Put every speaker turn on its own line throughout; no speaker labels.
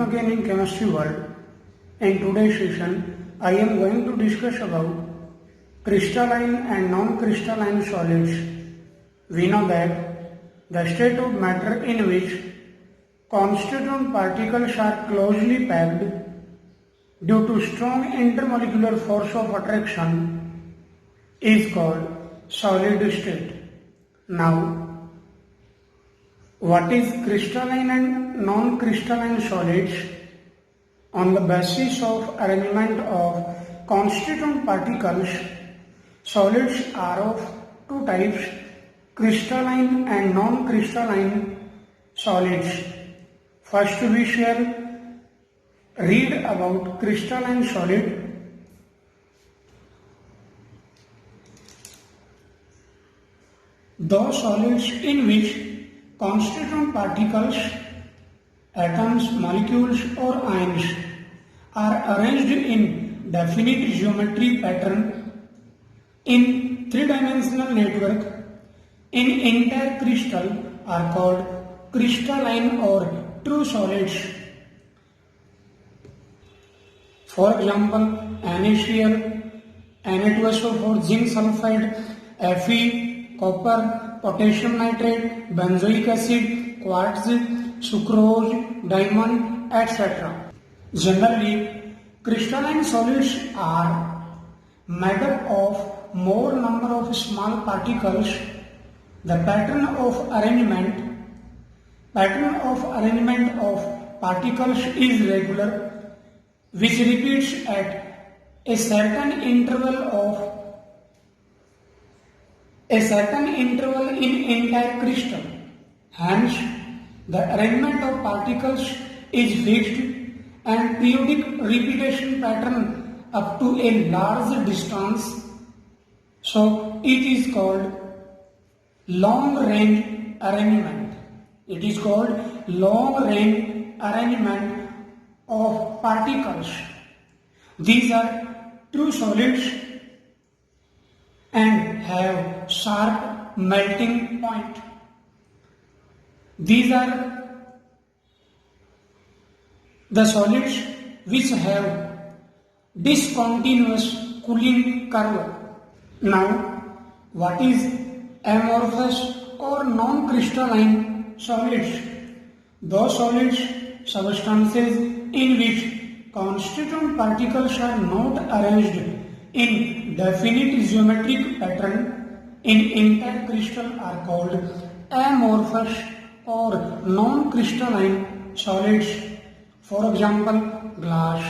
again in Chemistry World. In today's session, I am going to discuss about crystalline and non-crystalline solids. We know that the state of matter in which constituent particles are closely packed due to strong intermolecular force of attraction is called solid state. Now, what is crystalline and non-crystalline solids? On the basis of arrangement of constituent particles, solids are of two types, crystalline and non-crystalline solids. First we shall read about crystalline solid. Those solids in which constituent particles, atoms, molecules or ions are arranged in definite geometry pattern in three-dimensional network in entire crystal are called crystalline or true solids. For example, NaCl, Na2SO4, zinc sulfide, Fe, copper, potassium nitrate, benzoic acid, quartz, sucrose, diamond, etc. Generally, crystalline solids are made up of more number of small particles. The pattern of arrangement of particles is regular, which repeats at a certain interval in entire crystal. Hence, the arrangement of particles is fixed and periodic repetition pattern up to a large distance. So, it is called long-range arrangement. It is called long-range arrangement of particles. These are true solids and have sharp melting point. These are the solids which have discontinuous cooling curve. Now, what is amorphous or non-crystalline solids? Those solids, substances in which constituent particles are not arranged in definite geometric pattern in entire crystal are called amorphous or non-crystalline solids. For example, glass,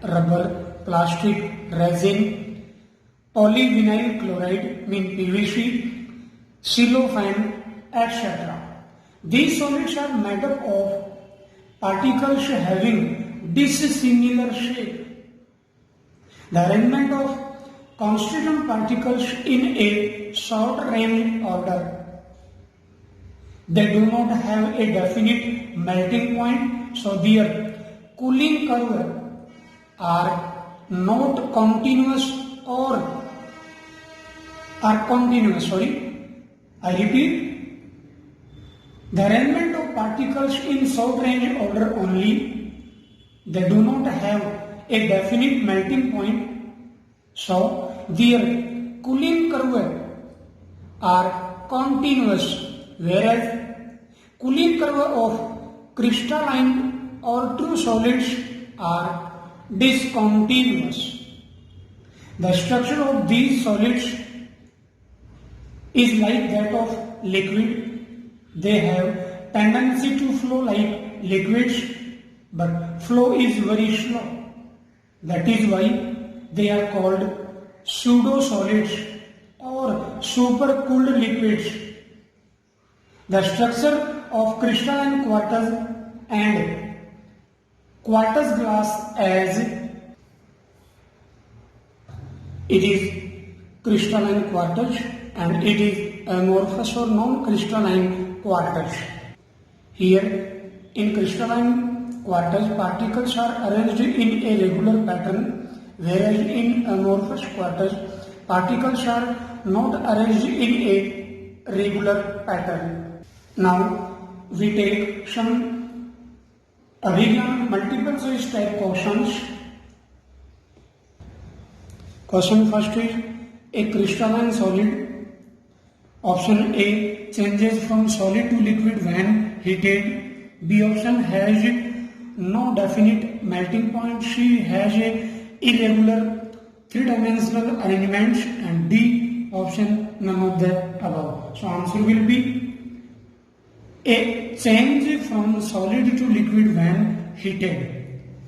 rubber, plastic, resin, polyvinyl chloride mean PVC, cellophane, etc. These solids are made up of particles having dissimilar shape. The arrangement of constituent particles in a short range order. They do not have a definite melting point, so their cooling curve are not continuous or are continuous. I repeat, the arrangement of particles in short range order only. They do not have a definite melting point, so their cooling curve are continuous, whereas cooling curve of crystalline or true solids are discontinuous. The structure of these solids is like that of liquid. They have tendency to flow like liquids, but flow is very slow. That is why they are called pseudo-solids or supercooled liquids. The structure of crystalline quartz and quartz glass as it is crystalline quartz and it is amorphous or non-crystalline quartz. Here in crystalline quartz, particles are arranged in a regular pattern, whereas in amorphous quartz, particles are not arranged in a regular pattern. Now we take some Abhigyan multiple choice type questions. Question first is a crystalline solid. Option A changes from solid to liquid when heated. B option has no definite melting point. C has a irregular three-dimensional arrangements, and D option none of the above. So answer will be A, change from solid to liquid when heated.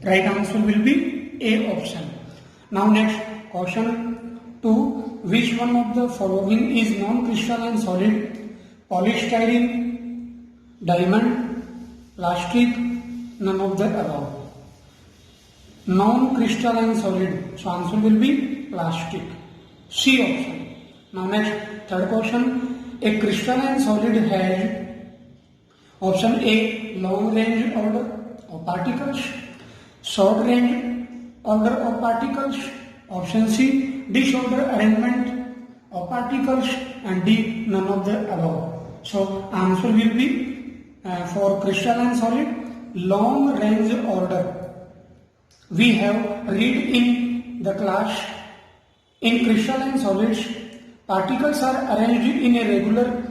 Right answer will be A option. Now next question 2. Which one of the following is non-crystalline solid? Polystyrene, diamond, plastic, none of the above. Non-crystalline solid. So answer will be plastic. C option. Now next third question. A crystalline solid has option A, long range order of particles, short range order of particles, option C, disorder arrangement of particles, and D, none of the above. So answer will be for crystalline solid, long range order. We have read in the class, in crystalline solids, particles are arranged in a regular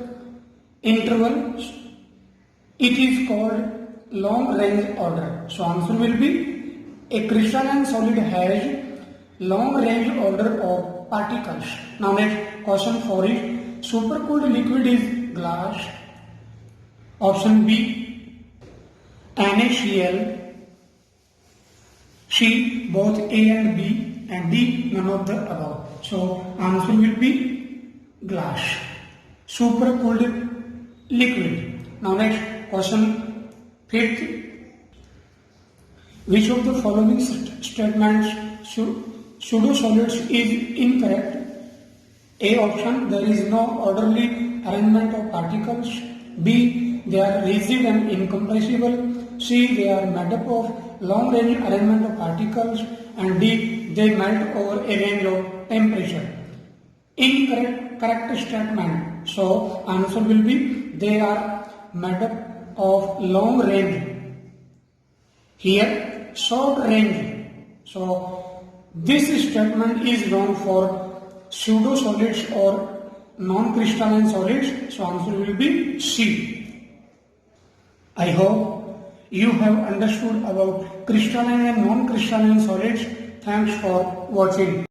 interval. It is called long range order. So answer will be a crystalline solid has long range order of particles. Now next question 4 is supercooled liquid is glass. Option B, NaCl. C, both A and B, and D, none of the above. So answer will be glass, supercooled liquid. Now next question 5th. Which of the following statements pseudo-solids is incorrect? A option, there is no orderly arrangement of particles. B, they are rigid and incompressible. C, they are made up of long-range arrangement of particles. And D, they melt over a range of temperature. Correct statement. So answer will be they are made up of long range. Here short range. So this statement is wrong for pseudo solids or non-crystalline solids. So answer will be C. I hope you have understood about crystalline and non-crystalline solids. Thanks for watching.